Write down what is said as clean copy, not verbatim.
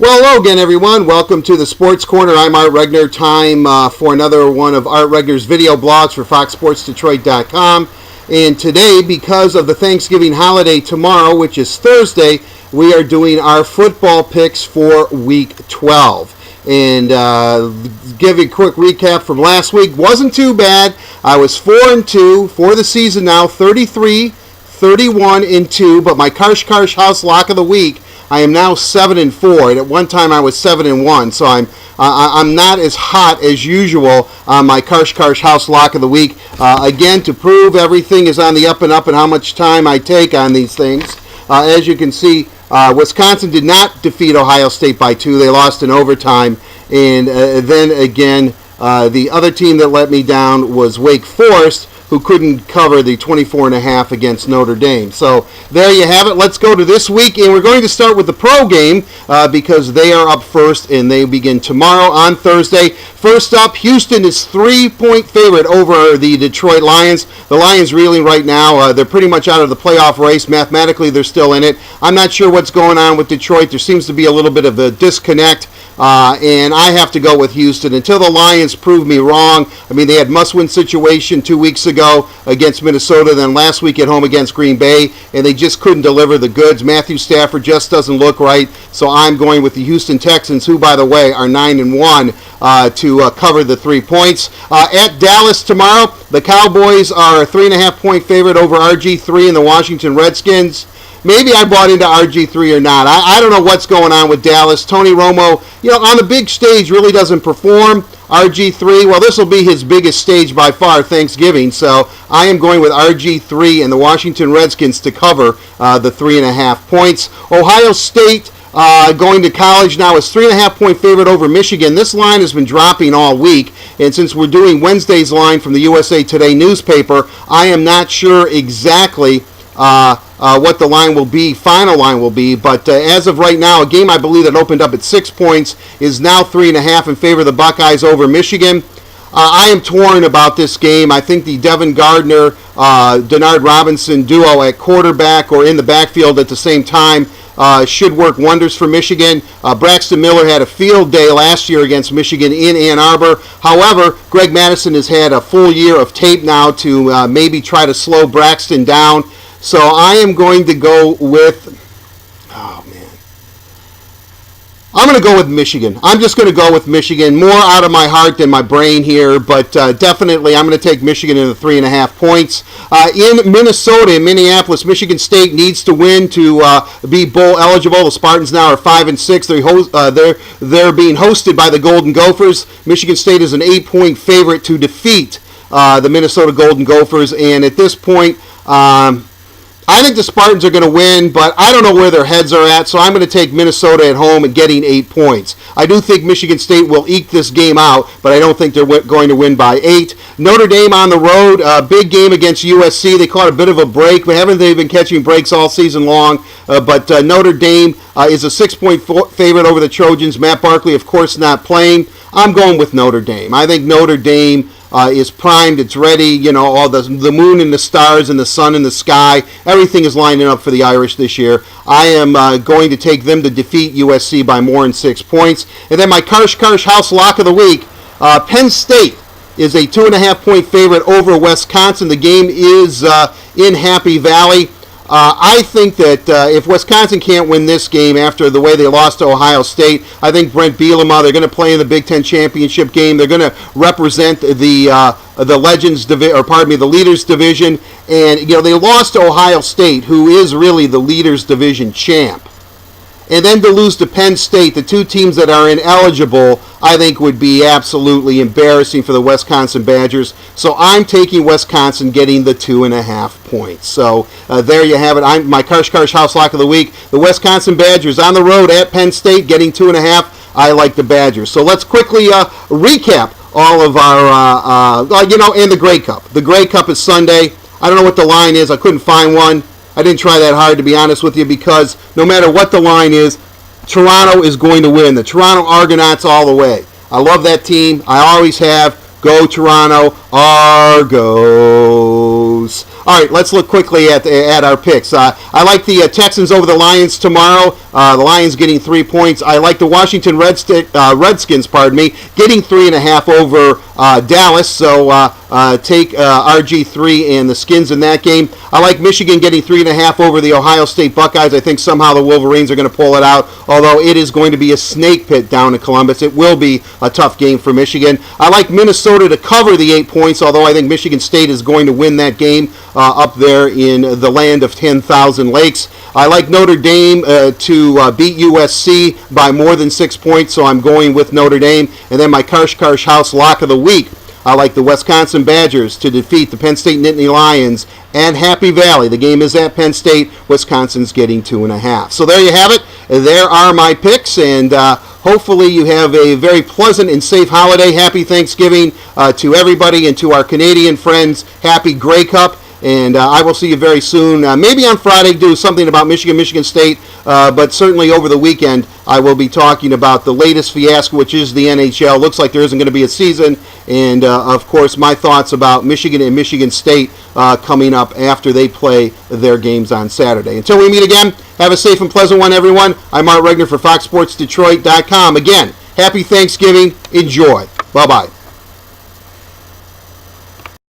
Well, hello again, everyone. Welcome to the Sports Corner. I'm Art Regner. Time for another one of Art Regner's video blogs for FoxSportsDetroit.com. And today, because of the Thanksgiving holiday tomorrow, which is Thursday, we are doing our football picks for Week 12. And give you a quick recap from last week. Wasn't too bad. I was 4-2 for the season now, 33, 31-2. But my Karsh House Lock of the Week, I am now 7-4, and at one time I was 7-1, so I'm not as hot as usual on my Karsh House Lock of the Week. Again, to prove everything is on the up and how much time I take on these things. As you can see, Wisconsin did not defeat Ohio State by 2. They lost in overtime, and then again, the other team that let me down was Wake Forest, who couldn't cover the 24.5 against Notre Dame. So there you have it. Let's go to this week, and we're going to start with the pro game because they are up first, and they begin tomorrow on Thursday. First up, Houston is 3-point favorite over the Detroit Lions. The Lions reeling right now. They're pretty much out of the playoff race. Mathematically, they're still in it. I'm not sure what's going on with Detroit. There seems to be a little bit of a disconnect. And I have to go with Houston until the Lions prove me wrong. I mean, they had must-win situation 2 weeks ago against Minnesota, then last week at home against Green Bay, and they just couldn't deliver the goods. Matthew Stafford just doesn't look right, so I'm going with the Houston Texans, who, by the way, are 9-1 to cover the 3 points. At Dallas tomorrow, the Cowboys are a 3.5-point favorite over RG3 and the Washington Redskins. Maybe I bought into RG3 or not. I don't know what's going on with Dallas. Tony Romo, on the big stage really doesn't perform. RG3, well, this will be his biggest stage by far, Thanksgiving. So I am going with RG3 and the Washington Redskins to cover the 3.5 points. Ohio State going to college now is 3.5-point favorite over Michigan. This line has been dropping all week. And since we're doing Wednesday's line from the USA Today newspaper, I am not sure exactly what the line will be, final line will be, but as of right now, a game I believe that opened up at 6 points is now 3.5 in favor of the Buckeyes over Michigan. I am torn about this game. I think the Devin Gardner, Denard Robinson duo at quarterback or in the backfield at the same time should work wonders for Michigan. Braxton Miller had a field day last year against Michigan in Ann Arbor. However, Greg Madison has had a full year of tape now to maybe try to slow Braxton down. So I am going to go with, I'm going to go with Michigan. I'm just going to go with Michigan, more out of my heart than my brain here, but definitely I'm going to take Michigan in the 3.5 points. In Minnesota, in Minneapolis, Michigan State needs to win to be bowl eligible. The Spartans now are 5-6. They're being hosted by the Golden Gophers. Michigan State is an 8-point favorite to defeat the Minnesota Golden Gophers, and at this point, I think the Spartans are going to win, but I don't know where their heads are at, so I'm going to take Minnesota at home and getting 8 points. I do think Michigan State will eke this game out, but I don't think they're going to win by 8. Notre Dame on the road, big game against USC. They caught a bit of a break, but haven't they been catching breaks all season long? But Notre Dame is a 6-point favorite over the Trojans. Matt Barkley, of course, not playing. I'm going with Notre Dame. I think Notre Dame is primed, it's ready, all the moon and the stars and the sun in the sky, everything is lining up for the Irish this year. I am going to take them to defeat USC by more than 6 points. And then my Karsh House Lock of the Week, Penn State is a 2.5-point favorite over Wisconsin. The game is in Happy Valley. I think that if Wisconsin can't win this game after the way they lost to Ohio State, I think Brent Bielema, they're going to play in the Big Ten championship game. They're going to represent the Leaders Division, and they lost to Ohio State, who is really the Leaders Division champ. And then to lose to Penn State, the two teams that are ineligible, I think would be absolutely embarrassing for the Wisconsin Badgers. So I'm taking Wisconsin getting the 2.5 points. So there you have it. I'm my Karsh House Lock of the Week. The Wisconsin Badgers on the road at Penn State getting 2.5. I like the Badgers. So let's quickly recap all of our, and the Grey Cup. The Grey Cup is Sunday. I don't know what the line is. I couldn't find one. I didn't try that hard, to be honest with you, because no matter what the line is, Toronto is going to win. The Toronto Argonauts all the way. I love that team. I always have. Go Toronto Argos. All right, let's look quickly at our picks. I like the Texans over the Lions tomorrow. The Lions getting 3 points. I like the Washington Redskins, getting 3.5 over Dallas. So take RG3 and the Skins in that game. I like Michigan getting 3.5 over the Ohio State Buckeyes. I think somehow the Wolverines are going to pull it out, although it is going to be a snake pit down in Columbus. It will be a tough game for Michigan. I like Minnesota to cover the 8 points, although I think Michigan State is going to win that game up there in the land of 10,000 lakes. I like Notre Dame to beat USC by more than 6 points, so I'm going with Notre Dame. And then my Karsh House lock of the week, I like the Wisconsin Badgers to defeat the Penn State Nittany Lions at Happy Valley. The game is at Penn State. Wisconsin's getting 2.5. So there you have it. There are my picks, and hopefully you have a very pleasant and safe holiday. Happy Thanksgiving to everybody, and to our Canadian friends, happy Grey Cup. And I will see you very soon. Maybe on Friday do something about Michigan State, but certainly over the weekend I will be talking about the latest fiasco, which is the NHL. Looks like there isn't going to be a season, and of course my thoughts about Michigan and Michigan State coming up after they play their games on Saturday. Until we meet again, have a safe and pleasant one, everyone. I'm Art Regner for FoxSportsDetroit.com. Again, happy Thanksgiving. Enjoy. Bye-bye.